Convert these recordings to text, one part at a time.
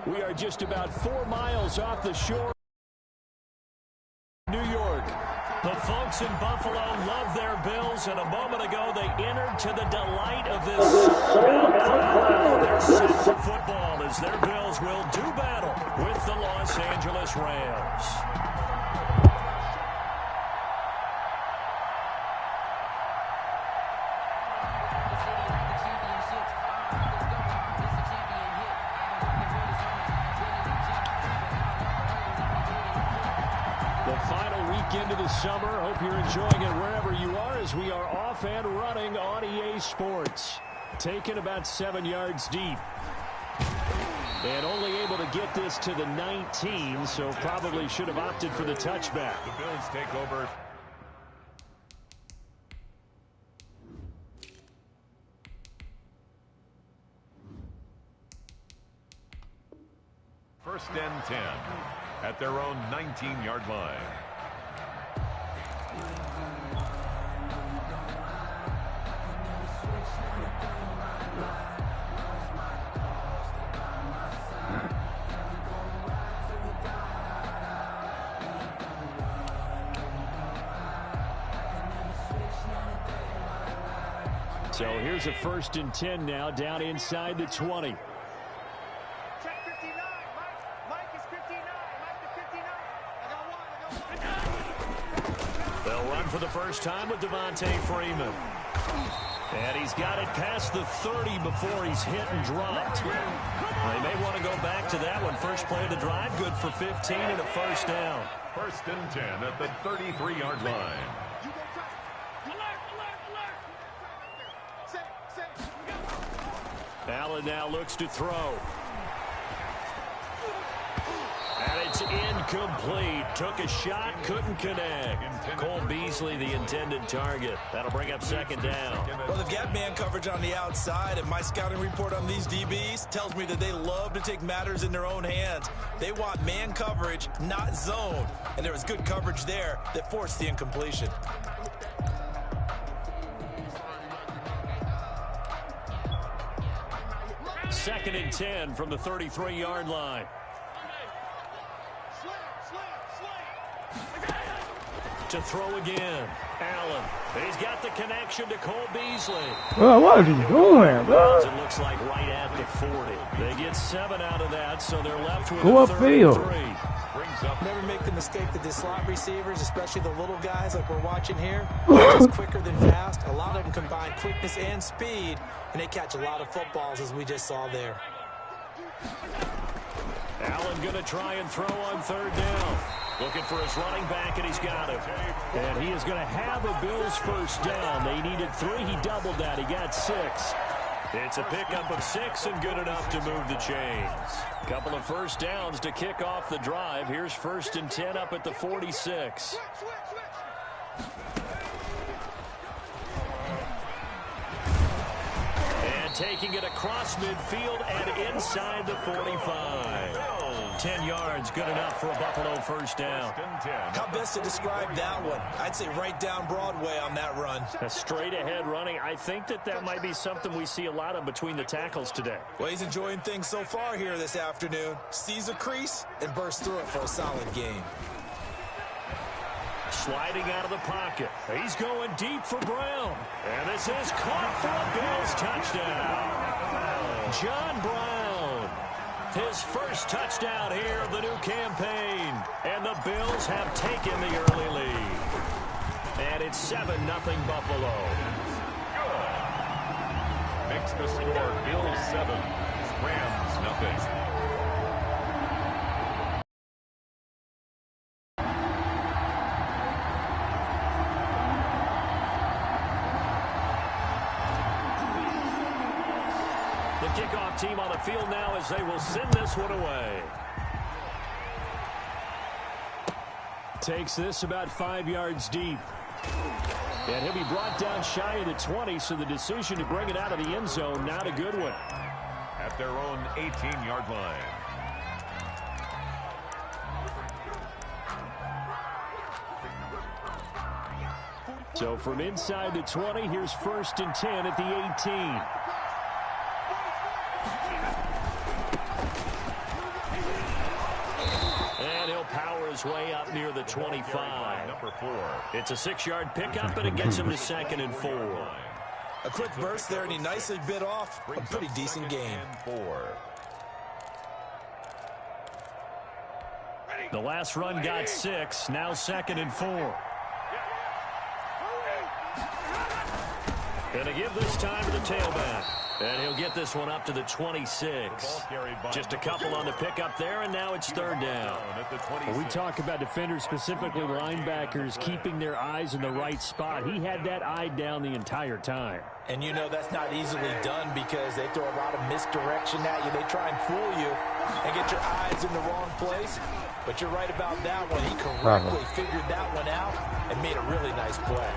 We are just about 4 miles off the shore of New York. The folks in Buffalo love their Bills, and a moment ago they entered to the delight of this crowd. They're set for football as their Bills will do battle with the Los Angeles Rams. Into the summer. Hope you're enjoying it wherever you are as we are off and running on EA Sports. Taken about 7 yards deep. And only able to get this to the 19, so probably should have opted for the touchback. The Bills take over. First and 10 at their own 19-yard line. So here's a first and 10 now, down inside the 20. Check 59. Mike is 59. Mike to 59. I got one. They'll run for the first time with Devontae Freeman. And he's got it past the 30 before he's hit and dropped. They may want to go back to that one. First play of the drive, good for 15 and a first down. First and 10 at the 33-yard line. Allen now looks to throw. And it's incomplete. Took a shot, couldn't connect. Cole Beasley, the intended target. That'll bring up second down. Well, they've got man coverage on the outside, and my scouting report on these DBs tells me that they love to take matters in their own hands. They want man coverage, not zone. And there was good coverage there that forced the incompletion. Second and 10 from the 33-yard line. To throw again. Allen. He's got the connection to Cole Beasley. Well, what are you doing, bro? It looks like right at the 40. They get 7 out of that, so they're left with Go a 3rd and 3. Never make the mistake that the slot receivers, especially the little guys like we're watching here, are just quicker than fast. A lot of them combine quickness and speed, and they catch a lot of footballs, as we just saw there. Allen going to try and throw on 3rd down. Looking for his running back, and he's got him. And he is going to have a Bills first down. They needed 3. He doubled that. He got 6. It's a pickup of 6 and good enough to move the chains. Couple of first downs to kick off the drive. Here's first and 10 up at the 46. And taking it across midfield and inside the 45. 10 yards, good enough for a Buffalo first down. How best to describe that one? I'd say right down Broadway on that run. A straight ahead running. I think that might be something we see a lot of between the tackles today. Well, he's enjoying things so far here this afternoon. Sees a crease and bursts through it for a solid game. Sliding out of the pocket. He's going deep for Brown. And this is caught for a Bills touchdown. John Brown. His first touchdown here of the new campaign. And the Bills have taken the early lead. And it's 7-0 Buffalo. Good. Makes the score Bills 7, Rams nothing. The kickoff team on the field now as they will send this one away. Takes this about 5 yards deep. And he'll be brought down shy of the 20, so the decision to bring it out of the end zone, not a good one. At their own 18-yard line. So from inside the 20, here's 1st and 10 at the 18. And he'll power his way up near the 25. Number 4. It's a 6-yard pickup, and it gets him to 2nd and 4. A quick burst there, and he nicely bit off a pretty decent gain. 4. The last run got 6, now 2nd and 4. And to give this time to the tailback. And he'll get this one up to the 26. Just a couple on the pickup there, and now it's 3rd down. When we talk about defenders, specifically linebackers, keeping their eyes in the right spot, he had that eye down the entire time. And you know that's not easily done because they throw a lot of misdirection at you. They try and fool you and get your eyes in the wrong place. But you're right about that one. He correctly figured that one out and made a really nice play.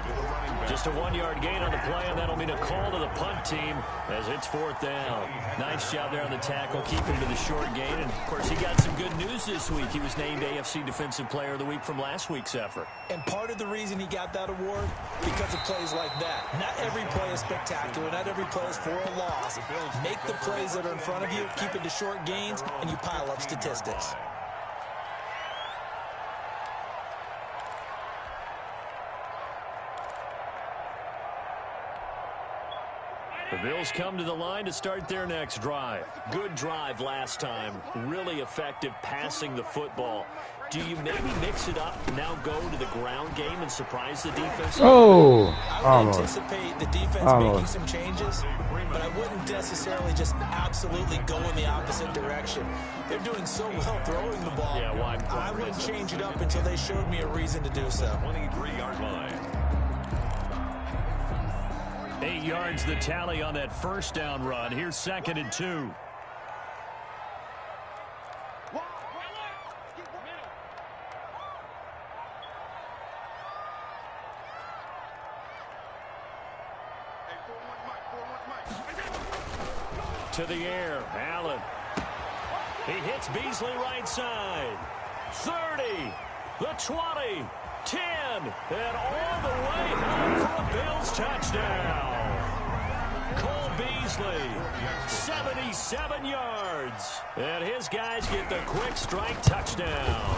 Just a 1-yard gain on the play, and that'll mean a call to the punt team as it's 4th down. Nice job there on the tackle, keeping to the short gain. And, of course, he got some good news this week. He was named AFC Defensive Player of the Week from last week's effort. And part of the reason he got that award, because of plays like that. Not every play is spectacular. Not every play is for a loss. Make the plays that are in front of you, keep it to short gains, and you pile up statistics. The Bills come to the line to start their next drive. Good drive last time. Really effective passing the football. Do you maybe mix it up, now go to the ground game and surprise the defense? Oh, I would anticipate the defense making some changes, but I wouldn't necessarily just absolutely go in the opposite direction. They're doing so well throwing the ball. Yeah, I wouldn't change it up until they showed me a reason to do so. 23-yard line. 8 yards the tally on that 1st down run. Here's 2nd and 2. To the air, Allen. He hits Beasley right side. 30, the 20, 10, and all the way home for a Bills touchdown. Cole Beasley, 77 yards. And his guys get the quick strike touchdown.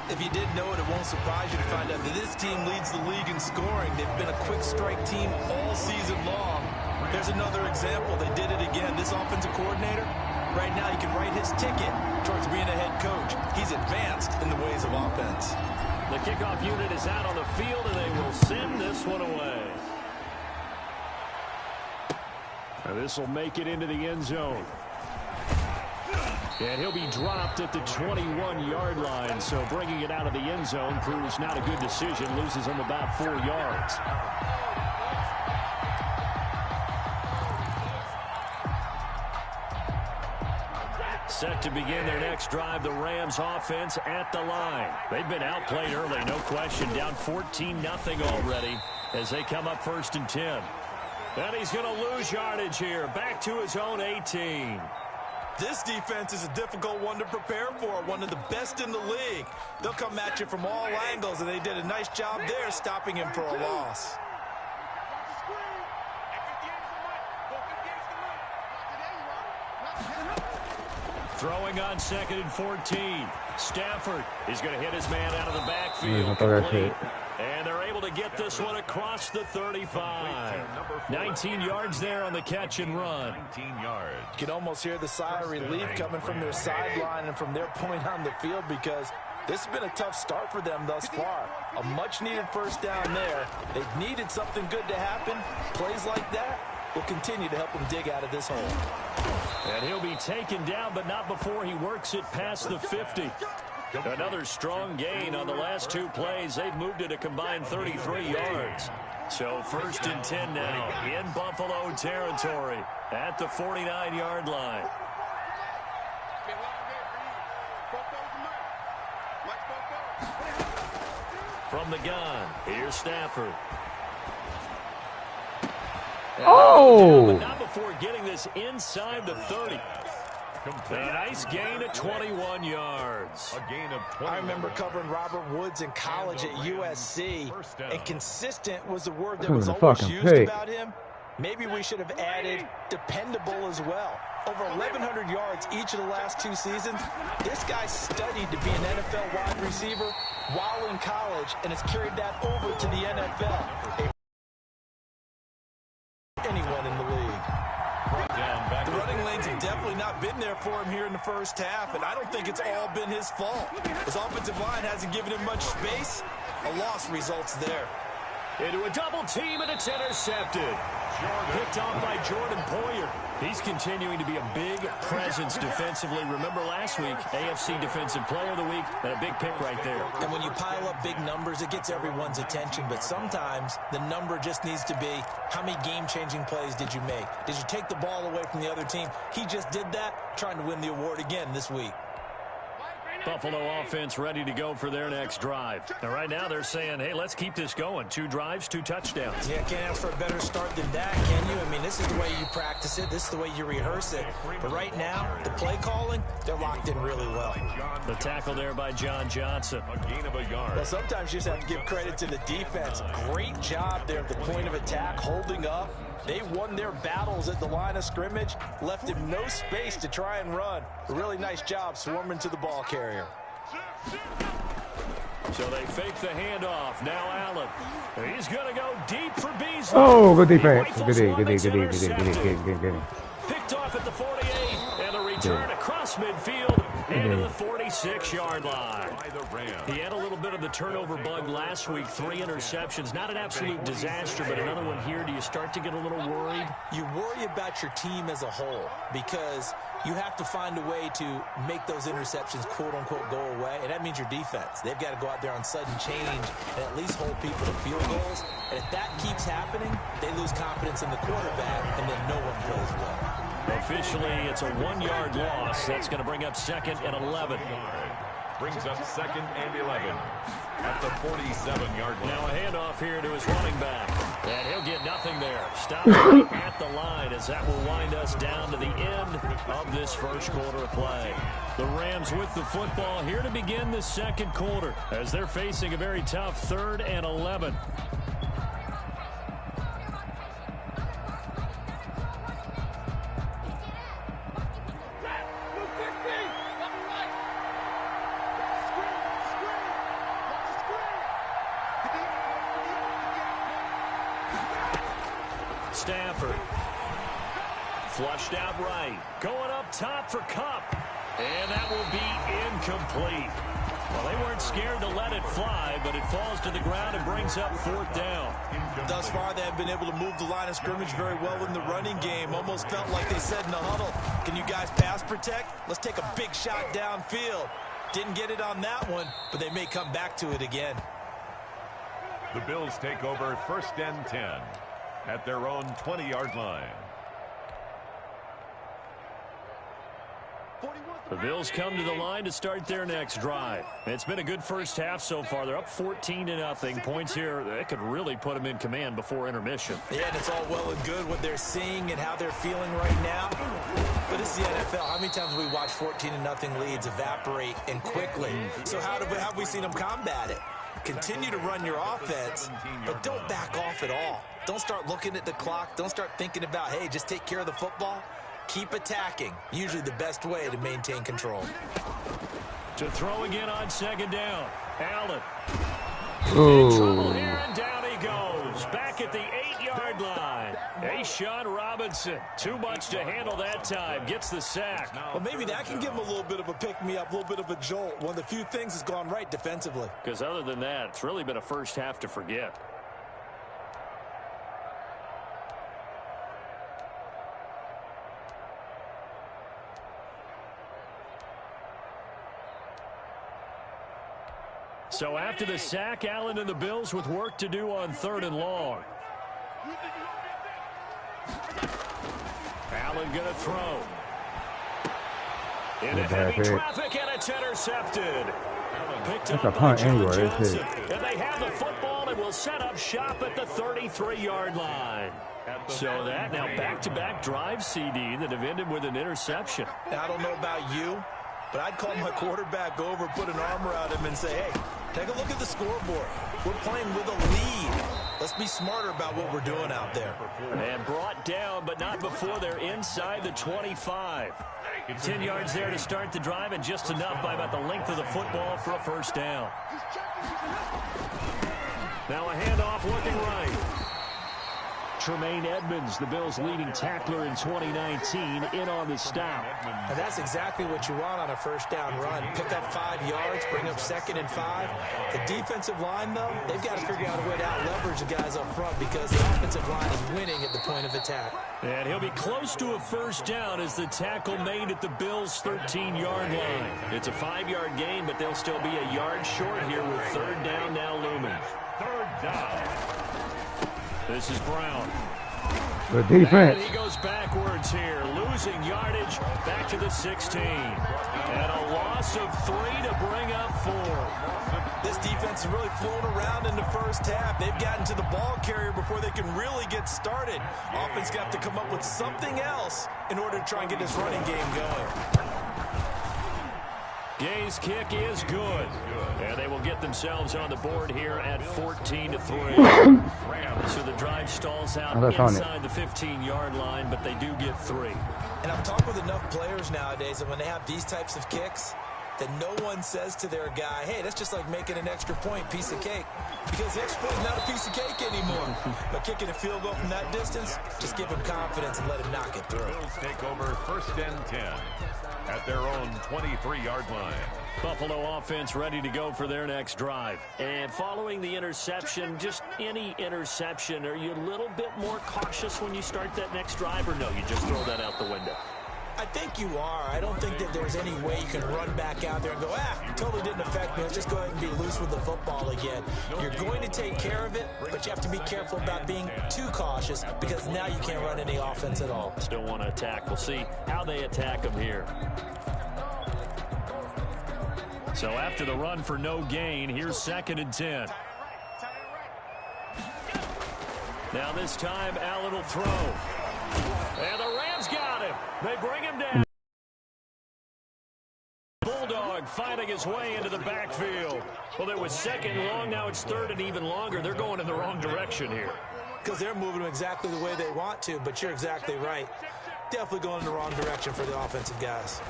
If you didn't know it, it won't surprise you to find out that this team leads the league in scoring. They've been a quick strike team all season long. There's another example. They did it again. This offensive coordinator, right now he can write his ticket towards being a head coach. He's advanced in the ways of offense. The kickoff unit is out on the field, and they will send this one away. And this will make it into the end zone. And he'll be dropped at the 21-yard line, so bringing it out of the end zone proves not a good decision. Loses him about 4 yards. Set to begin their next drive, the Rams offense at the line. They've been outplayed early, no question. Down 14-0 already as they come up 1st and 10. And he's going to lose yardage here. Back to his own 18. This defense is a difficult one to prepare for, one of the best in the league. They'll come at you from all angles, and they did a nice job there stopping him for a loss. Throwing on 2nd and 14. Stafford is going to hit his man out of the backfield. Complete. And they're able to get this one across the 35. 19 yards there on the catch and run. 19 yards. You can almost hear the sigh of relief coming from their sideline and from their point on the field, because this has been a tough start for them thus far. A much-needed first down there. They've needed something good to happen. Plays like that will continue to help them dig out of this hole. And he'll be taken down, but not before he works it past the 50. Another strong gain on the last two plays. They've moved it a combined 33 yards. So 1st and 10 now in Buffalo territory at the 49-yard line. From the gun, here's Stafford. Oh! Not before getting this inside the 30. A nice gain of 21 yards. A gain of 20. I remember covering Robert Woods in college at USC, and consistent was the word that was always used about him. Maybe we should have added dependable as well. Over 1,100 yards each of the last 2 seasons. This guy studied to be an NFL wide receiver while in college, and has carried that over to the NFL. Anyone in the league. The running lanes have definitely not been there for him here in the first half, and I don't think it's all been his fault. His offensive line hasn't given him much space. A loss results there. Into a double team, and it's intercepted. Picked off by Jordan Poyer. He's continuing to be a big presence defensively. Remember last week, AFC Defensive Player of the Week, and a big pick right there. And when you pile up big numbers, it gets everyone's attention. But sometimes the number just needs to be, how many game-changing plays did you make? Did you take the ball away from the other team? He just did that, trying to win the award again this week. Buffalo offense ready to go for their next drive. And right now they're saying, hey, let's keep this going. 2 drives, 2 touchdowns. Yeah, can't ask for a better start than that, can you? I mean, this is the way you practice it. This is the way you rehearse it. But right now, the play calling, they're locked in really well. The tackle there by John Johnson. A gain of a yard. Well, sometimes you just have to give credit to the defense. Great job there at the point of attack, holding up. They won their battles at the line of scrimmage, left him no space to try and run. A really nice job swarming to the ball carrier. So they fake the handoff. Now Allen. He's going to go deep for Beasley. Oh, good defense. Good. Picked off at the 48, and a return across midfield into the 46-yard line. He had a little bit of the turnover bug last week, 3 interceptions. Not an absolute disaster, but another one here. Do you start to get a little worried? You worry about your team as a whole, because you have to find a way to make those interceptions, quote-unquote, go away, and that means your defense. They've got to go out there on sudden change and at least hold people to field goals. And if that keeps happening, they lose confidence in the quarterback, and then no one plays well. Officially, it's a 1-yard loss. That's going to bring up 2nd and 11. Brings up 2nd and 11 at the 47-yard line. Now a handoff here to his running back. And he'll get nothing there. Stop right at the line, as that will wind us down to the end of this first quarter of play. The Rams with the football here to begin the second quarter, as they're facing a very tough 3rd and 11. Stafford. Flushed out right. Going up top for Kupp. And that will be incomplete. Well, they weren't scared to let it fly, but it falls to the ground and brings up 4th down. Thus far, they have been able to move the line of scrimmage very well in the running game. Almost felt like they said in the huddle, can you guys pass protect? Let's take a big shot downfield. Didn't get it on that one, but they may come back to it again. The Bills take over 1st and 10 at their own 20-yard line. The Bills come to the line to start their next drive. It's been a good first half so far. They're up 14-0. Points here, that could really put them in command before intermission. Yeah, and it's all well and good what they're seeing and how they're feeling right now. But it's the NFL. How many times have we watched 14-0 leads evaporate and quickly? So how have we seen them combat it? Continue to run your offense, but don't back off at all. Don't start looking at the clock. Don't start thinking about, hey, just take care of the football. Keep attacking. Usually the best way to maintain control. To throw again on 2nd down. Allen. In trouble here, and down he goes. Back at the 8-yard line. Sean Robinson, too much to handle that time. Gets the sack. Well, maybe that can give him a little bit of a pick-me-up, a little bit of a jolt. One of the few things has gone right defensively. Because other than that, it's really been a first half to forget. So after the sack, Allen and the Bills with work to do on 3rd and long. Allen going to throw. Into heavy traffic, and it's intercepted. Picked up by John Johnson. And they have the football and will set up shop at the 33-yard line. So that now back-to-back drive CD that have ended with an interception. Now, I don't know about you, but I'd call my quarterback over, put an arm around him, and say, hey, take a look at the scoreboard. We're playing with a lead. Let's be smarter about what we're doing out there. And brought down, but not before they're inside the 25. 10 yards there to start the drive, and just enough by about the length of the football for a first down. Now a handoff looking right. Tremaine Edmonds, the Bills' leading tackler in 2019, in on the stop. And that's exactly what you want on a first down run. Pick up 5 yards, bring up 2nd and 5. The defensive line, though, they've got to figure out a way to out-leverage the guys up front because the offensive line is winning at the point of attack. And he'll be close to a first down as the tackle made at the Bills' 13-yard line. It's a 5-yard gain, but they'll still be a yard short here with 3rd down now looming. 3rd down. This is Brown. The defense. And he goes backwards here, losing yardage back to the 16. And a loss of 3 to bring up 4. This defense has really flown around in the first half. They've gotten to the ball carrier before they can really get started. Offense got to come up with something else in order to try and get this running game going. Gay's kick is good. And they will get themselves on the board here at 14-3. So the drive stalls out inside the 15-yard line, but they do get 3. And I've talked with enough players nowadays that when they have these types of kicks, that no one says to their guy, hey, that's just like making an extra point, piece of cake. Because the extra point is not a piece of cake anymore. But kicking a field goal from that distance, just give him confidence and let him knock it through. Bills take over 1st and 10 at their own 23-yard line. Buffalo offense ready to go for their next drive. And following the interception, just any interception, are you a little bit more cautious when you start that next drive, or no, you just throw that out the window? I think you are. I don't think that there's any way you can run back out there and go, totally didn't affect me. Let's just go ahead and be loose with the football again. You're going to take care of it, but you have to be careful about being too cautious because now you can't run any offense at all. Still want to attack. We'll see how they attack them here. So after the run for no gain, here's 2nd and 10. Now this time, Allen will throw. And the Rams got him. They bring him down. Bulldog fighting his way into the backfield. Well, it was 2nd and long. Now it's 3rd and even longer. They're going in the wrong direction here. Because they're moving them exactly the way they want to, but you're exactly right. Definitely going in the wrong direction for the offensive guys.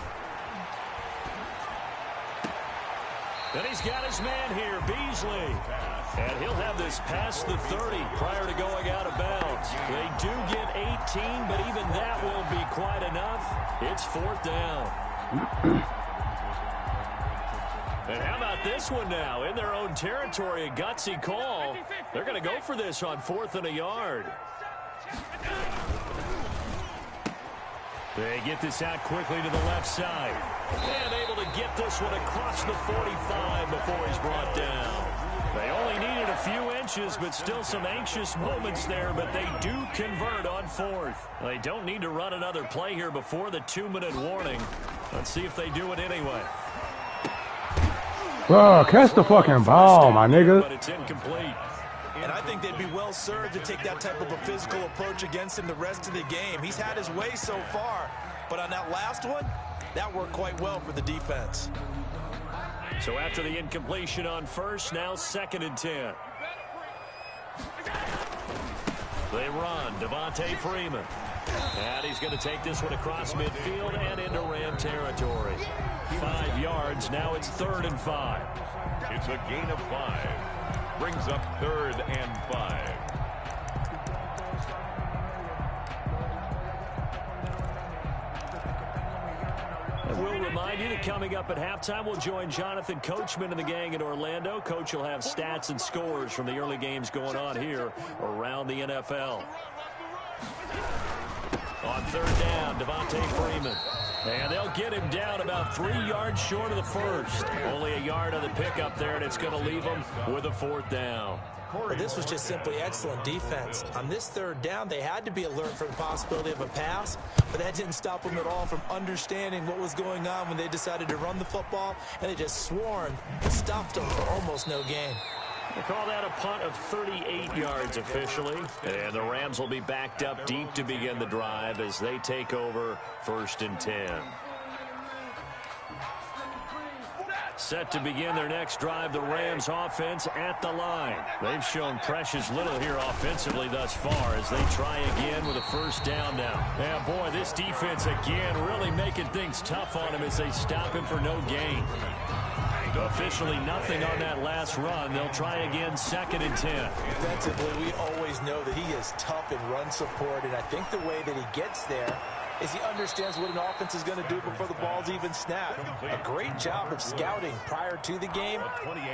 And he's got his man here, Beasley. And he'll have this past the 30 prior to going out of bounds. They do get 18, but even that won't be quite enough. It's 4th down. And how about this one now? In their own territory, a gutsy call. They're going to go for this on 4th and a yard. They get this out quickly to the left side. And able to get this one across the 45 before he's brought down. They only needed a few inches, but still some anxious moments there, but they do convert on 4th. They don't need to run another play here before the 2-minute warning. Let's see if they do it anyway. Bro, catch the fucking ball, my nigga. But it's incomplete. And I think they'd be well served to take that type of a physical approach against him the rest of the game. He's had his way so far, but on that last one, that worked quite well for the defense. So after the incompletion on 1st, now 2nd and 10. They run, Devontae Freeman. And he's going to take this one across midfield and into Ram territory. 5 yards, now it's 3rd and 5. It's a gain of 5. Brings up 3rd and 5. We'll remind you that coming up at halftime, we'll join Jonathan Coachman and the gang in Orlando. Coach will have stats and scores from the early games going on here around the NFL. On 3rd down, Devontae Freeman. And they'll get him down about 3 yards short of the first. Only a yard on the pickup there, and it's going to leave him with a 4th down. Well, this was just simply excellent defense. On this 3rd down, they had to be alert for the possibility of a pass, but that didn't stop them at all from understanding what was going on when they decided to run the football, and they just swarmed and stopped them for almost no gain. They call that a punt of 38 yards officially. And the Rams will be backed up deep to begin the drive as they take over 1st and 10. Set to begin their next drive, the Rams offense at the line. They've shown precious little here offensively thus far as they try again with a 1st down now. Yeah, boy, this defense again really making things tough on him as they stop him for no gain. Officially nothing on that last run. They'll try again 2nd and 10. Defensively, we always know that he is tough in run support, and I think the way that he gets there is he understands what an offense is going to do before the ball's even snapped. A great job of scouting prior to the game,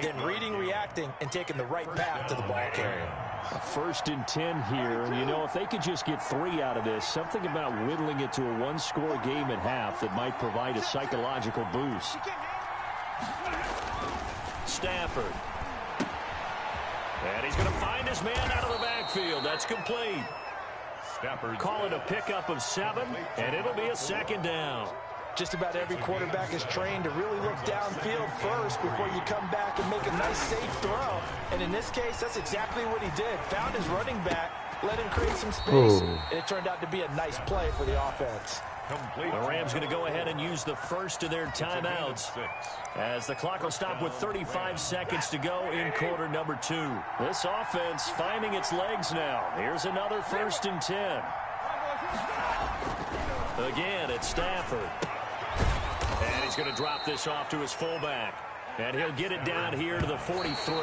then reading, reacting, and taking the right path to the ball carrier. 1st and 10 here, and you know, if they could just get 3 out of this, something about whittling it to a 1-score game at half that might provide a psychological boost. Stafford. And he's going to find his man out of the backfield. That's complete. Stafford. Call it a pickup of 7, and it'll be a 2nd down. Just about every quarterback is trained to really look downfield first before you come back and make a nice, safe throw. And in this case, that's exactly what he did. Found his running back, let him create some space, and it turned out to be a nice play for the offense. Complete. The Rams going to go ahead and use the first of their timeouts as the clock will stop with 35 seconds to go in quarter number 2. This offense finding its legs now. Here's another 1st and 10. Again, it's Stafford. And he's going to drop this off to his fullback. And he'll get it down here to the 43.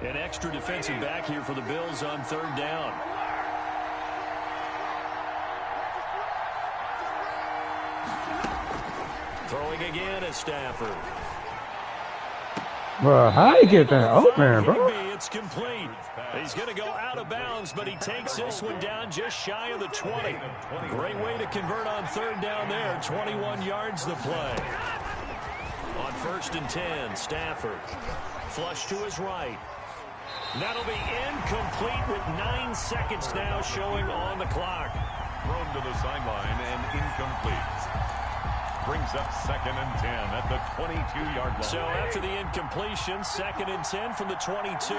An extra defensive back here for the Bills on 3rd down. Throwing again at Stafford. Bro, how you get that open, bro? It's complete. He's going to go out of bounds, but he takes this one down just shy of the 20. Great way to convert on 3rd down there. 21 yards the play. On 1st and 10, Stafford. Flush to his right. That'll be incomplete with 9 seconds now showing on the clock. Thrown to the sideline and incomplete. Brings up 2nd and 10 at the 22-yard line. So after the incompletion, 2nd and 10 from the 22.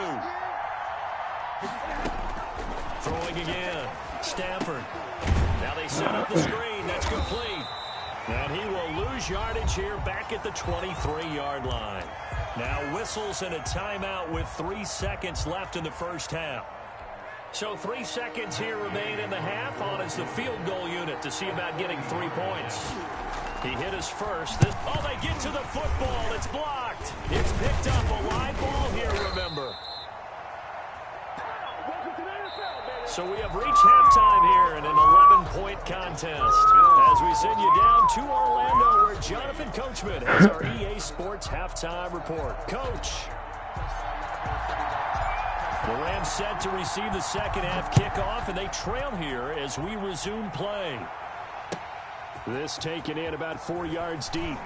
Throwing again. Stafford. Now they set up the screen. That's complete. And he will lose yardage here back at the 23-yard line. Now whistles and a timeout with 3 seconds left in the first half. So 3 seconds here remain in the half. On is the field goal unit to see about getting 3 points. He hit his first. Oh, they get to the football. It's blocked. It's picked up. A live ball here, remember. So we have reached halftime here in an 11-point contest as we send you down to Orlando where Jonathan Coachman has our EA Sports halftime report. Coach. The Rams set to receive the second half kickoff, and they trail here as we resume play. This taken in about 4 yards deep.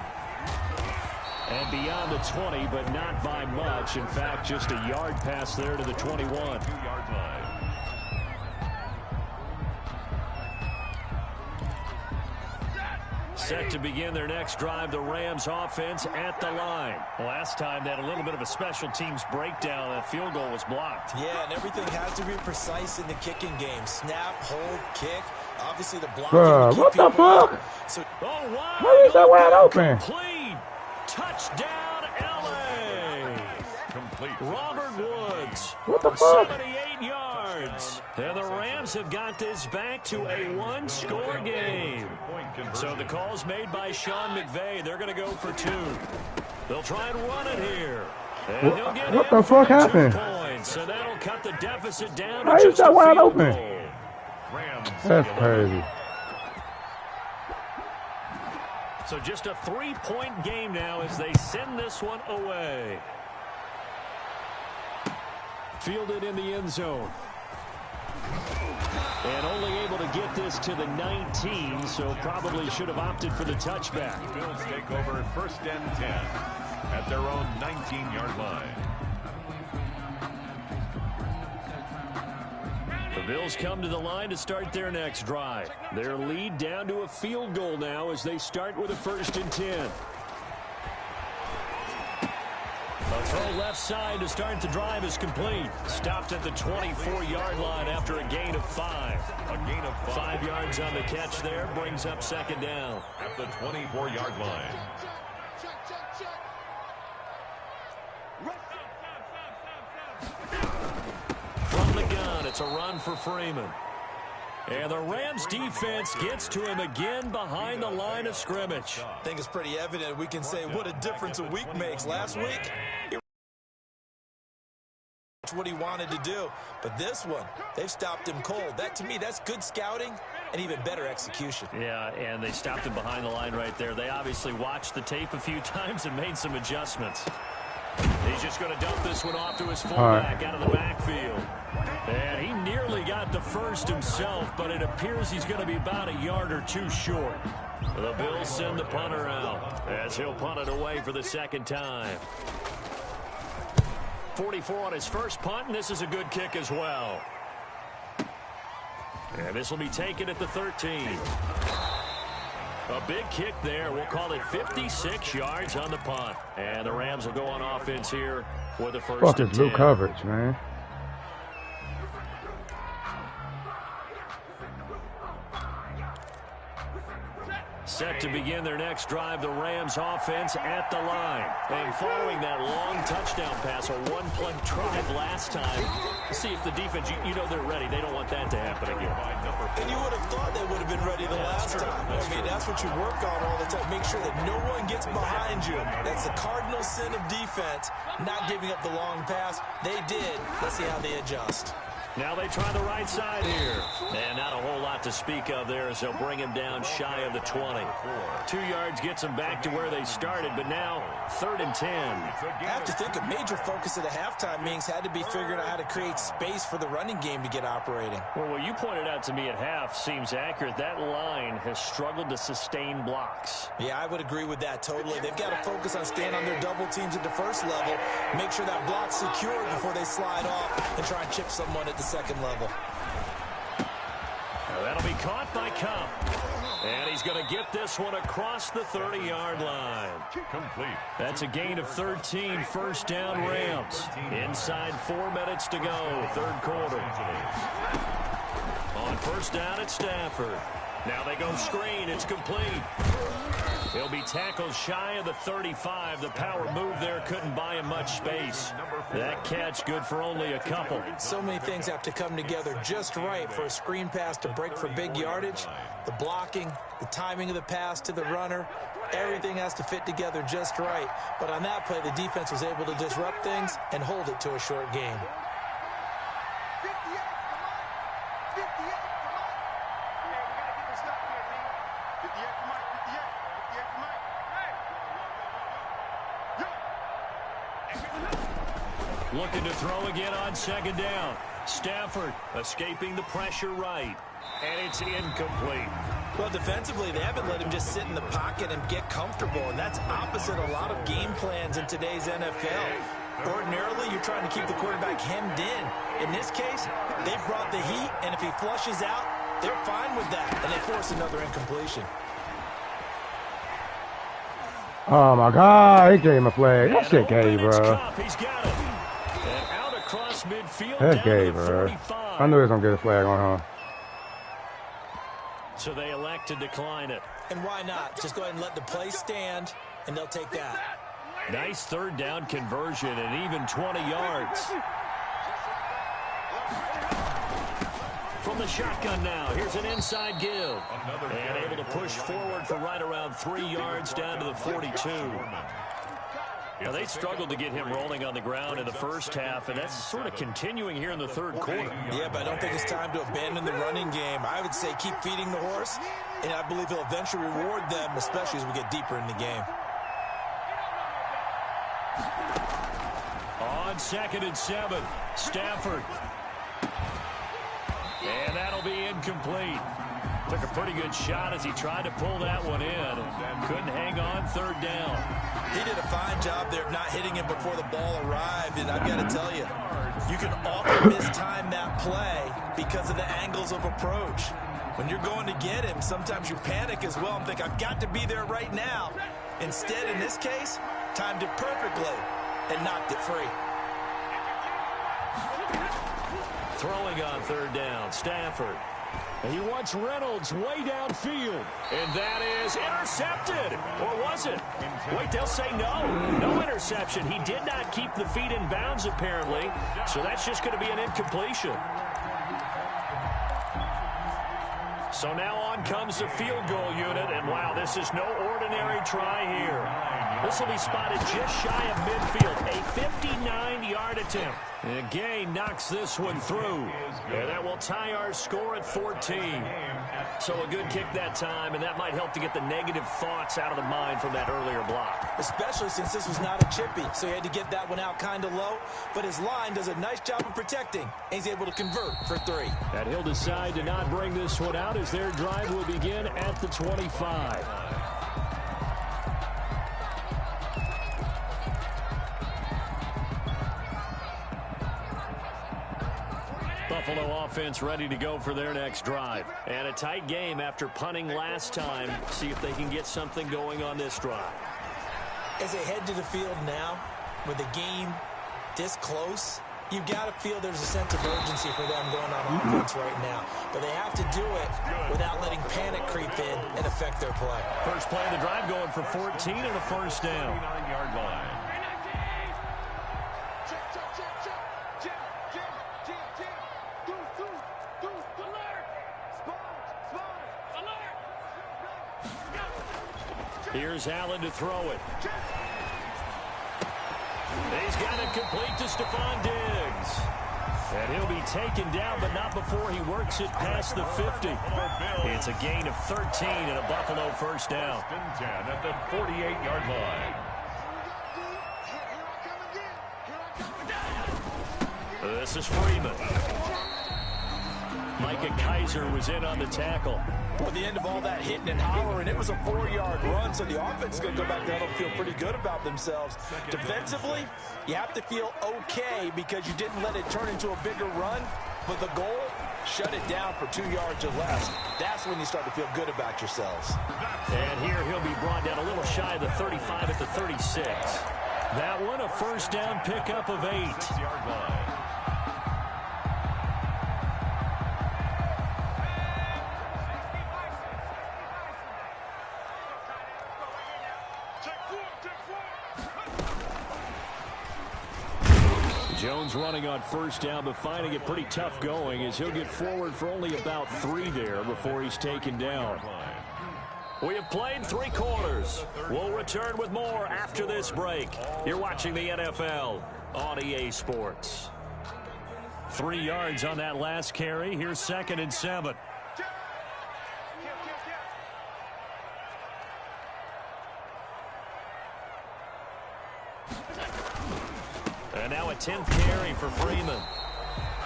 And beyond the 20, but not by much. In fact, just a yard pass there to the 21. 2-yard line. Set to begin their next drive, the Rams offense at the line. Last time they had a little bit of a special teams breakdown. That field goal was blocked. Yeah, and everything has to be precise in the kicking game. Snap, hold, kick. Obviously the blocking. Bro, what the fuck? So Oh, wow. How is that wide open? Complete. Touchdown, L.A. Complete. Robert Woods. What the fuck? 78 yards. And the Rams have got this back to a one-score game. So the call's made by Sean McVay. They're going to go for 2. They'll try and run it here. And they'll get What the fuck happened? 2 points. So that'll cut the deficit down to How is just that a wide field open? goal. Rams. That's crazy. So just a 3-point game now as they send this one away. Fielded in the end zone. And only able to get this to the 19, so probably should have opted for the touchback. Bills take over 1st and 10 at their own 19-yard line. The Bills come to the line to start their next drive. Their lead down to a field goal now as they start with a 1st and 10. A throw left side to start the drive is complete. Stopped at the 24-yard line after a gain of 5. A gain of 5 yards on the catch there brings up 2nd down. At the 24-yard line. From the gun, it's a run for Freeman. And the Rams defense gets to him again behind the line of scrimmage. I think it's pretty evident. We can say what a difference a week makes. Last week, what he wanted to do, but this one, they've stopped him cold. That, to me, that's good scouting and even better execution. Yeah, and they stopped him behind the line right there. They obviously watched the tape a few times and made some adjustments. He's just going to dump this one off to his fullback out of the backfield. And he nearly got the first himself, but it appears he's going to be about a yard or 2 short. The Bills send the punter out as he'll punt it away for the 2nd time. 44 on his first punt, and this is a good kick as well. And this will be taken at the 13. A big kick there. We'll call it 56 yards on the punt. And the Rams will go on offense here with the 1st Fuck and this 10. blue coverage, man. Set to begin their next drive, the Rams offense at the line. And following that long touchdown pass, a one-play drive last time, see if the defense, you know they're ready. They don't want that to happen again. And you would have thought they would have been ready the last time. I mean, that's what you work on all the time. Make sure that no one gets behind you. That's the cardinal sin of defense, not giving up the long pass. They did. Let's see how they adjust. Now they try the right side here. And not a whole lot to speak of there as they'll bring him down shy of the 20. 2 yards gets them back to where they started, but now 3rd and 10. I have to think a major focus of the halftime meetings had to be figuring out how to create space for the running game to get operating. Well, what you pointed out to me at half seems accurate. That line has struggled to sustain blocks. Yeah, I would agree with that totally. They've got to focus on staying on their double teams at the first level, make sure that block's secured before they slide off and try and chip someone at the 2nd level. Now that'll be caught by Cup. And he's going to get this one across the 30-yard line. Complete. That's a gain of 13, 1st down Rams. Inside 4 minutes to go, 3rd quarter. On 1st down at Stafford. Now they go screen, it's complete. He'll be tackled shy of the 35. The power move there couldn't buy him much space. That catch good for only a couple. So many things have to come together just right for a screen pass to break for big yardage. The blocking, the timing of the pass to the runner, everything has to fit together just right. But on that play, the defense was able to disrupt things and hold it to a short game. 58, come on. 58, come on. Hey, we got to get this stop here, man. 58, come on. 58. 58, come on. Hey. Looking to throw again on 2nd down. Stafford escaping the pressure right. And it's incomplete. Well, defensively, they haven't let him just sit in the pocket and get comfortable, and that's opposite a lot of game plans in today's NFL. Ordinarily, you're trying to keep the quarterback hemmed in. In this case, they brought the heat, and if he flushes out, they're fine with that, and they force another incompletion. Oh my God, he gave him a flag. That shit gay, bro. He's got it. And out across midfield. That's gay, bro. I knew he was gonna get a flag on her. So they elect to decline it. And why not? Just go ahead and let the play stand, and they'll take that. Nice third down conversion and even 20 yards. From the shotgun now, here's an inside give. And able to push forward for right around 3 yards down to the 42. Now, they struggled to get him rolling on the ground in the first half, and that's sort of continuing here in the third quarter. Yeah, but I don't think it's time to abandon the running game. I would say keep feeding the horse, and I believe he'll eventually reward them, especially as we get deeper in the game. On 2nd and 7, Stafford. And that'll be incomplete. Took a pretty good shot as he tried to pull that one in. Couldn't hang on third down. He did a fine job there of not hitting him before the ball arrived, and I've got to tell you, you can often mistime that play because of the angles of approach. When you're going to get him, sometimes you panic as well and think, I've got to be there right now. Instead, in this case, timed it perfectly and knocked it free. Throwing on third down, Stafford. And he wants Reynolds way downfield. And that is intercepted. Or was it? Wait, they'll say no. No interception. He did not keep the feet in bounds, apparently. So that's just going to be an incompletion. So now on comes the field goal unit. And, wow, this is no ordinary try here. This will be spotted just shy of midfield. A 59-yard attempt. And Gay knocks this one through. And that will tie our score at 14. So a good kick that time, and that might help to get the negative thoughts out of the mind from that earlier block. Especially since this was not a chippy, so he had to get that one out kind of low. But his line does a nice job of protecting, and he's able to convert for 3. And he'll decide to not bring this one out as their drive will begin at the 25. Buffalo offense ready to go for their next drive. And a tight game after punting last time. See if they can get something going on this drive. As they head to the field now, with the game this close, you've got to feel there's a sense of urgency for them going on offense right now. But they have to do it without letting panic creep in and affect their play. First play of the drive going for 14 and a first down. 39-yard line. Here's Allen to throw it. He's got it complete to Stephon Diggs. And he'll be taken down, but not before he works it past the 50. It's a gain of 13 and a Buffalo first down. 10 at the 48-yard line. This is Freeman. Micah Kaiser was in on the tackle. At the end of all that hitting and hollering, it was a 4-yard run, so the offense is going to go back there and feel pretty good about themselves. Defensively, you have to feel okay because you didn't let it turn into a bigger run, but the goal, shut it down for 2 yards or less. That's when you start to feel good about yourselves. And here he'll be brought down a little shy of the 35 at the 36. That one, a first down pickup of 8. 6-yard line. Jones running on first down, but finding it pretty tough going as he'll get forward for only about 3 there before he's taken down. We have played 3 quarters. We'll return with more after this break. You're watching the NFL on EA Sports. 3 yards on that last carry. Here's 2nd and 7. And now a 10th carry for Freeman.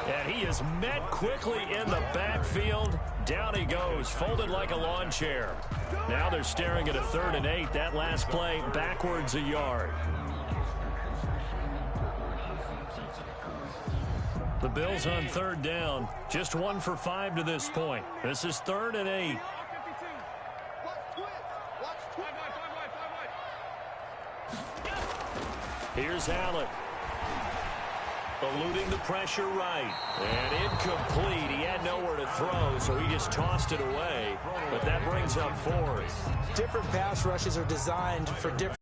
And he is met quickly in the backfield. Down he goes, folded like a lawn chair. Now they're staring at a 3rd and 8. That last play backwards a yard. The Bills on 3rd down. Just 1 for 5 to this point. This is 3rd and 8. Here's Allen. Eluding the pressure right. And incomplete. He had had nowhere to throw, so he just tossed it away. But that brings up fourth. Different pass rushes are designed for different.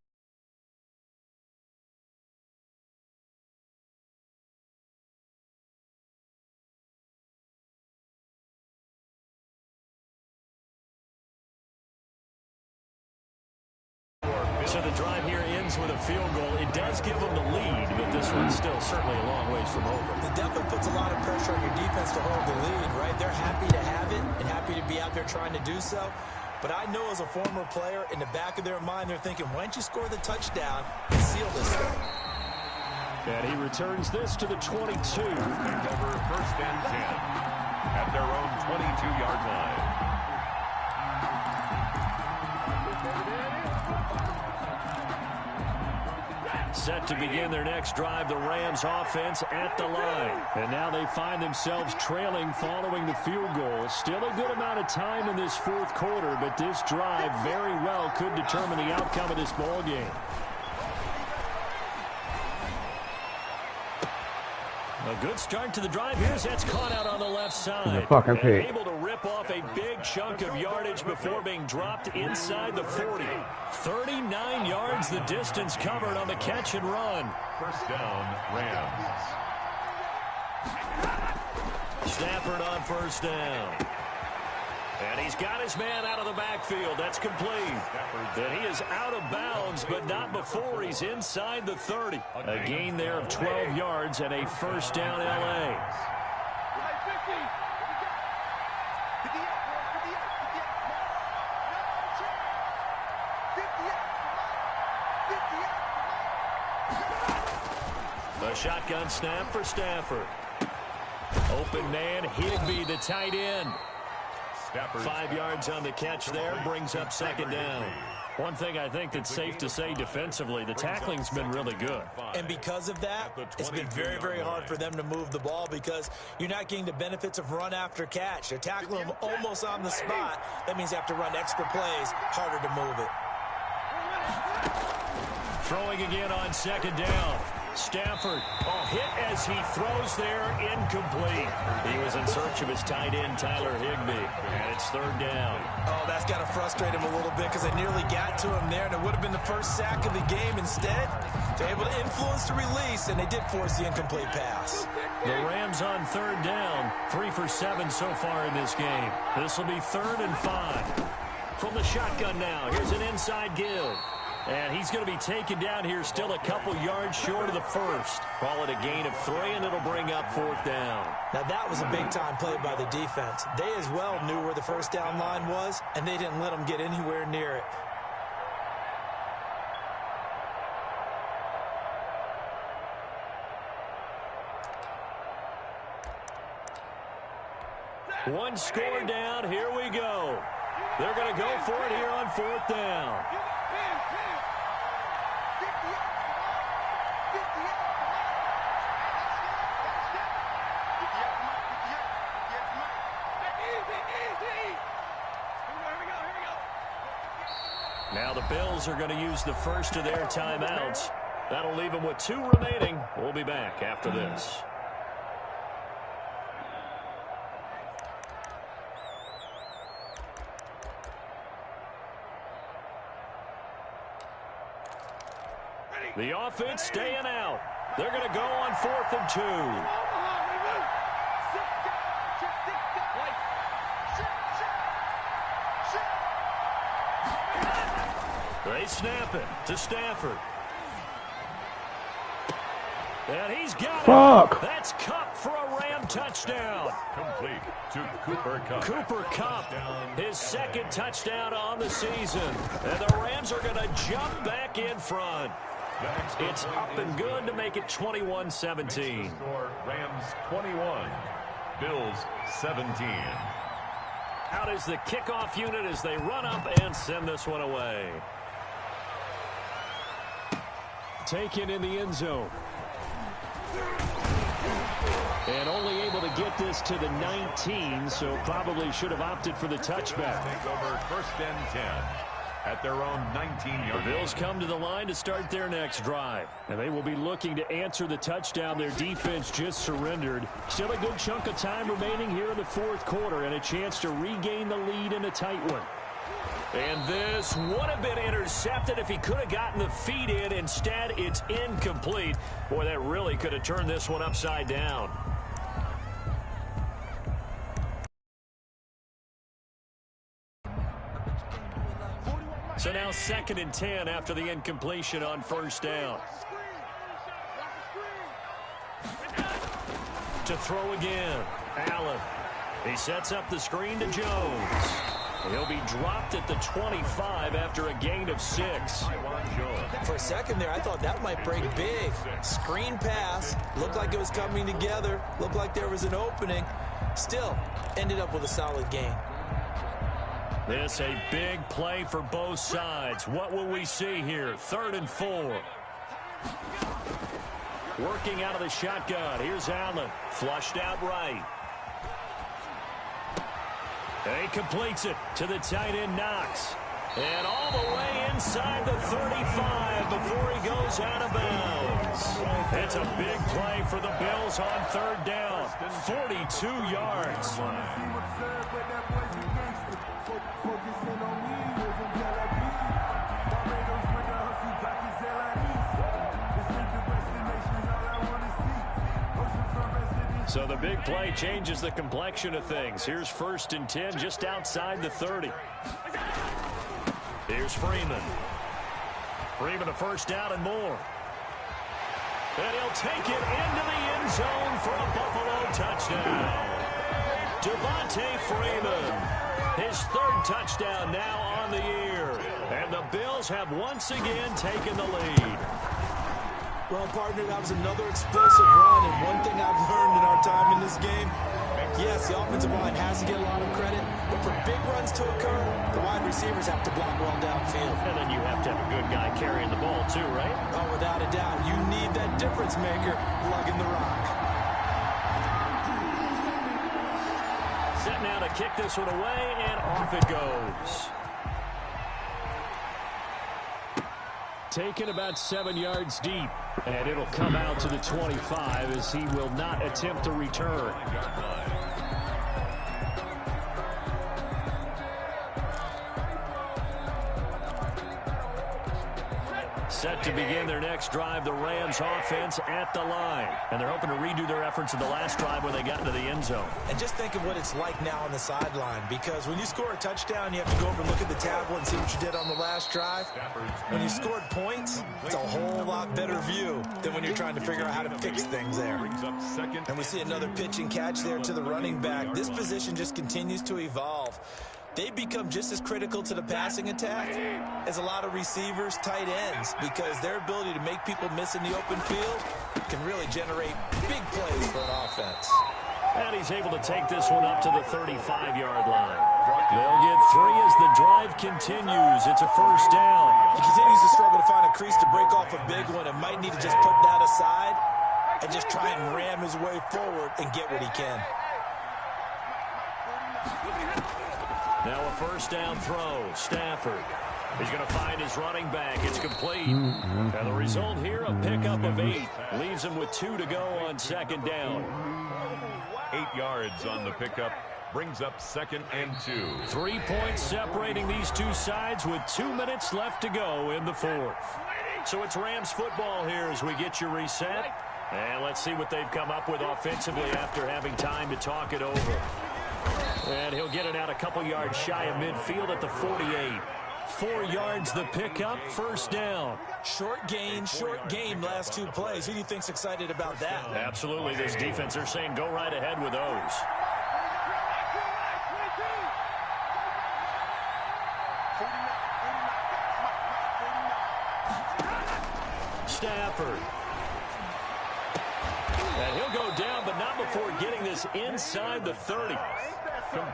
So the drive here ends with a field goal. It does give them the lead, but this one's still certainly a long ways from over. It definitely puts a lot of pressure on your defense to hold the lead, right? They're happy to have it and happy to be out there trying to do so. But I know as a former player, in the back of their mind, they're thinking, why don't you score the touchdown and seal this thing? And he returns this to the 22. Take over 1st and 10 at their own 22-yard line. Set to begin their next drive, the Rams offense at the line. And now they find themselves trailing following the field goal. Still a good amount of time in this fourth quarter, but this drive very well could determine the outcome of this ball game. A good start to the drive. Here's that's caught out on the left side. Fucking pig. Able to rip off a big chunk of yardage before being dropped inside the 40. 39 yards the distance covered on the catch and run. 1st down, Rams. Stafford on 1st down. And he's got his man out of the backfield. That's complete. And he is out of bounds, but not before he's inside the 30. A gain there of 12 yards and a 1st down L.A. A shotgun snap for Stafford. Open man, Higbee, the tight end. 5 yards on the catch there, brings up 2nd down. One thing I think that's safe to say defensively, the tackling's been really good. And because of that, it's been very, very hard for them to move the ball because you're not getting the benefits of run after catch. They're tackling them almost on the spot. That means they have to run extra plays, harder to move it. Throwing again on 2nd down. Stafford, hit as he throws there, incomplete. He was in search of his tight end, Tyler Higbee, and it's 3rd down. Oh, that's got to frustrate him a little bit because they nearly got to him there, and it would have been the first sack of the game. Instead, they're able to influence the release, and they did force the incomplete pass. The Rams on 3rd down, 3 for 7 so far in this game. This will be 3rd and 5. From the shotgun now, here's an inside give. And he's going to be taken down here still a couple yards short of the 1st. Call it a gain of 3, and it'll bring up 4th down. Now, that was a big-time play by the defense. They as well knew where the 1st down line was, and they didn't let them get anywhere near it. One score down. Here we go. They're going to go for it here on 4th down. Now the Bills are going to use the first of their timeouts. That'll leave them with 2 remaining. We'll be back after this. The offense staying out. They're going to go on 4th and 2. They snap it to Stafford. And he's got it. That's Kupp for a Ram touchdown. Complete to Cooper Kupp. Cooper Kupp, his 2nd touchdown on the season. And the Rams are going to jump back in front. It's up and good to make it 21-17. Rams 21, Bills 17. Out is the kickoff unit as they run up and send this one away. Taken in the end zone. And only able to get this to the 19, so probably should have opted for the touchback. Take over 1st and 10 at their own 19-yard. The Bills come to the line to start their next drive. And they will be looking to answer the touchdown their defense just surrendered. Still a good chunk of time remaining here in the fourth quarter and a chance to regain the lead in a tight one. And this would have been intercepted if he could have gotten the feet in. Instead, it's incomplete. Boy, that really could have turned this one upside down. So now 2nd and 10 after the incompletion on first down. To throw again. Allen. He sets up the screen to Jones. He'll be dropped at the 25 after a gain of 6. For a second there, I thought that might break big. Screen pass. Looked like it was coming together. Looked like there was an opening. Still, ended up with a solid gain. This a big play for both sides. What will we see here? 3rd and 4. Working out of the shotgun. Here's Allen. Flushed out right. And he completes it to the tight end, Knox. And all the way inside the 35 before he goes out of bounds. It's a big play for the Bills on 3rd down. 42 yards. So the big play changes the complexion of things. Here's 1st and 10 just outside the 30. Here's Freeman. Freeman a 1st down and more. And he'll take it into the end zone for a Buffalo touchdown. Devontae Freeman. His 3rd touchdown now on the year. And the Bills have once again taken the lead. Well, partner, that was another explosive run, and one thing I've learned in our time in this game, yes, the offensive line has to get a lot of credit, but for big runs to occur, the wide receivers have to block well downfield. And then you have to have a good guy carrying the ball too, right? Oh, without a doubt. You need that difference maker lugging the rock. Set now to kick this one away, and off it goes. Taken about 7 yards deep, and it'll come out to the 25 as he will not attempt to return. Set to begin their next drive, the Rams offense at the line. And they're hoping to redo their efforts in the last drive when they got into the end zone. And just think of what it's like now on the sideline, because when you score a touchdown, you have to go over and look at the tablet and see what you did on the last drive. When you scored points, it's a whole lot better view than when you're trying to figure out how to fix things there. And we see another pitch and catch there to the running back. This position just continues to evolve. They become just as critical to the passing attack as a lot of receivers, tight ends, because their ability to make people miss in the open field can really generate big plays for an offense. And he's able to take this one up to the 35-yard line. They'll get 3 as the drive continues. It's a 1st down. He continues to struggle to find a crease to break off a big one and might need to just put that aside and just try and ram his way forward and get what he can. Now a 1st down throw. Stafford. He's going to find his running back. It's complete. And the result here, a pickup of 8. Leaves him with 2 to go on 2nd down. 8 yards on the pickup. Brings up 2nd and 2. 3 points separating these two sides with 2 minutes left to go in the 4th. So it's Rams football here as we get you reset. And let's see what they've come up with offensively after having time to talk it over. And he'll get it out a couple yards shy of midfield at the 48. 4 yards the pickup, 1st down. Short game, last 2 plays. Who do you think's excited about that? Absolutely, this defense, they're saying go right ahead with those. Stafford. And he'll go down, but not before getting this inside the 30.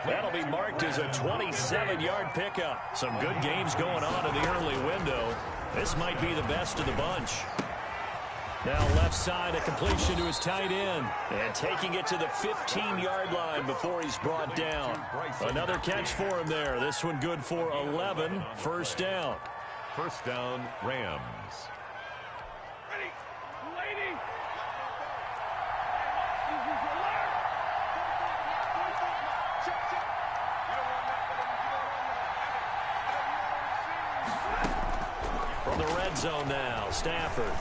That'll be marked as a 27-yard pickup. Some good games going on in the early window. This might be the best of the bunch. Now left side, a completion to his tight end. And taking it to the 15-yard line before he's brought down. Another catch for him there. This one good for 11. First down. First down, Rams. From the red zone now, Stafford.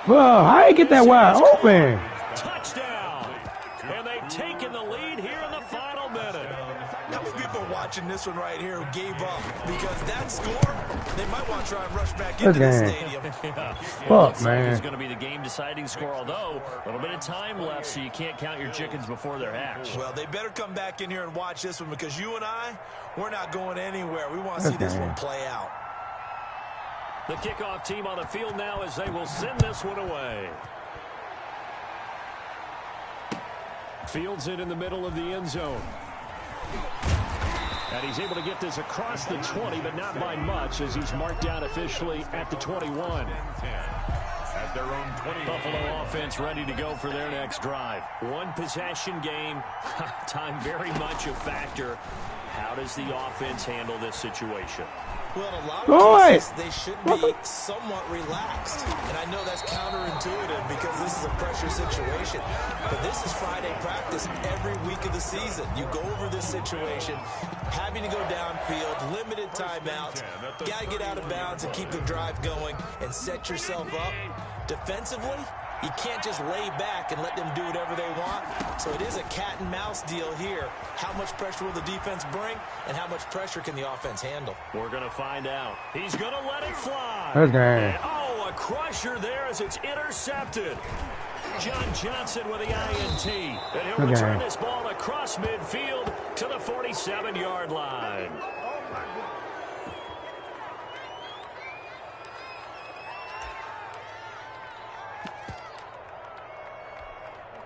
Bro, how you get that wide open? Touchdown! And they've taken the lead here in the final minute. How many people watching this one right here who gave up? Because that score, they might want to try and rush back into the stadium. Fuck, man. It's going to be the game-deciding score, although a little bit of time left, so you can't count your chickens before they're hatched. Well, they better come back in here and watch this one because you and I, we're not going anywhere. We want to see this one play out. The kickoff team on the field now as they will send this one away. Fields it in the middle of the end zone. And he's able to get this across the 20, but not by much as he's marked down officially at the 21. At their own 20. Buffalo offense ready to go for their next drive. One possession game. Time very much a factor. How does the offense handle this situation? Well, in a lot of cases, they should be somewhat relaxed. And I know that's counterintuitive because this is a pressure situation. But this is Friday practice every week of the season. You go over this situation, having to go downfield, limited timeouts, got to get out of bounds and keep the drive going and set yourself up. Defensively, you can't just lay back and let them do whatever they want. So it is a cat and mouse deal here. How much pressure will the defense bring, and how much pressure can the offense handle? We're going to find out. He's going to let it fly. Okay. And, oh, a crusher there as it's intercepted. John Johnson with the INT. And he'll return this ball across midfield to the 47-yard line.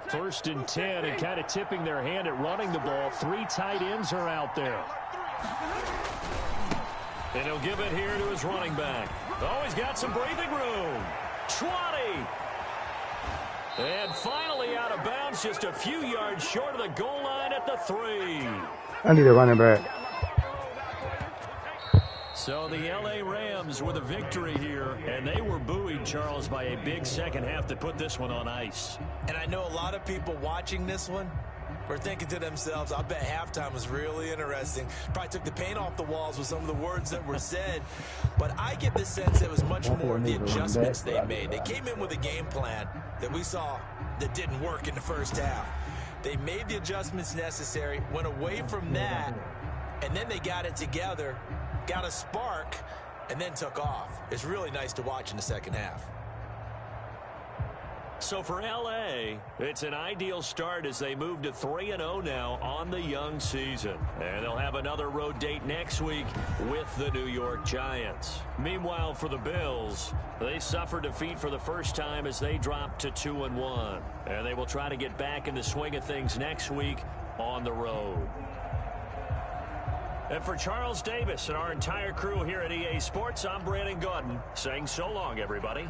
First and 10, and kind of tipping their hand at running the ball. Three tight ends are out there. And he'll give it here to his running back. Oh, he's got some breathing room. 20. And finally out of bounds, just a few yards short of the goal line at the 3. I need a running back. So the L.A. Rams with a victory here, and they were buoyed, Charles, by a big second half that put this one on ice. And I know a lot of people watching this one were thinking to themselves, I bet halftime was really interesting. Probably took the paint off the walls with some of the words that were said. But I get the sense it was much more the adjustments they made. They came in with a game plan that we saw that didn't work in the first half. They made the adjustments necessary, went away from that, and then they got it together, got a spark, and then took off. It's really nice to watch in the second half. So for L.A., it's an ideal start as they move to 3-0 now on the young season. And they'll have another road date next week with the New York Giants. Meanwhile, for the Bills, they suffered defeat for the first time as they dropped to 2-1. And they will try to get back in the swing of things next week on the road. And for Charles Davis and our entire crew here at EA Sports, I'm Brandon Gaudin saying so long, everybody.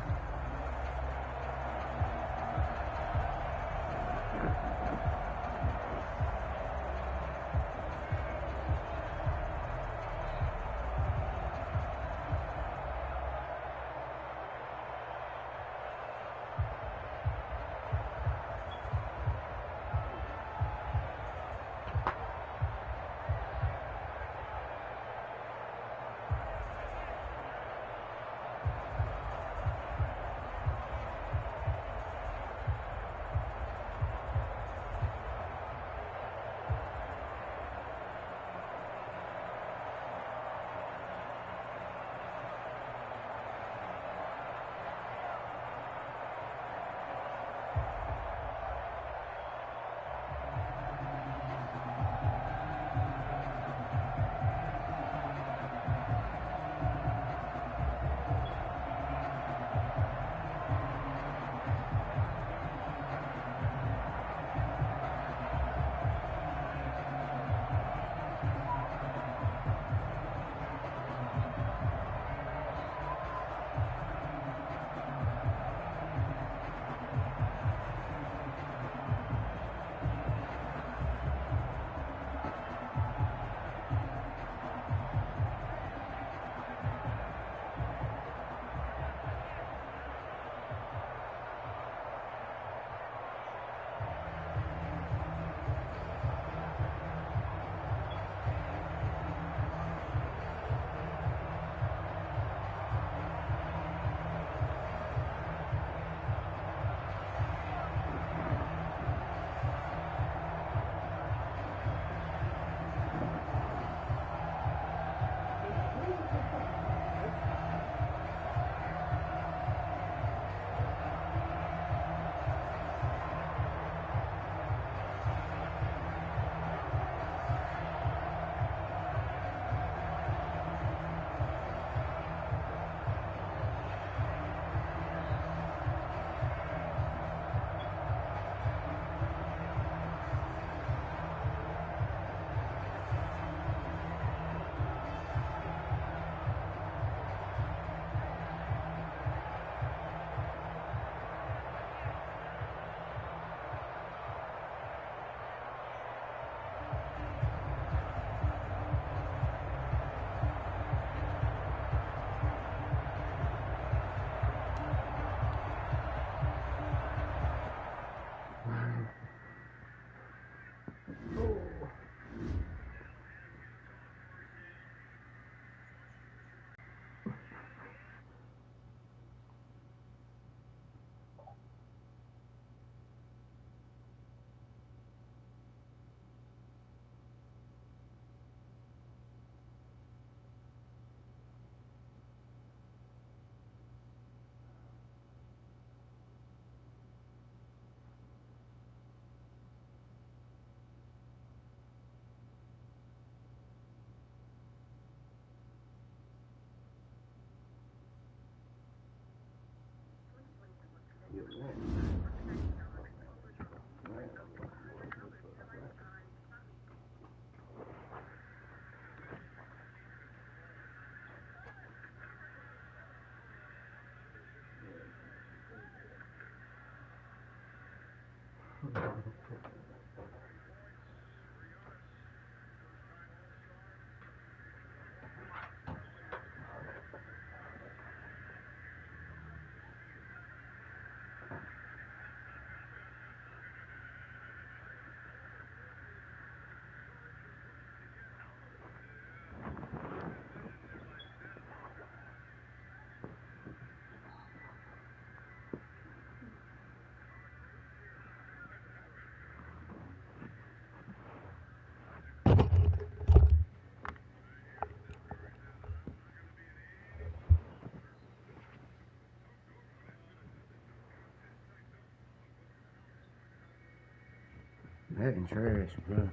hitting trash, bro.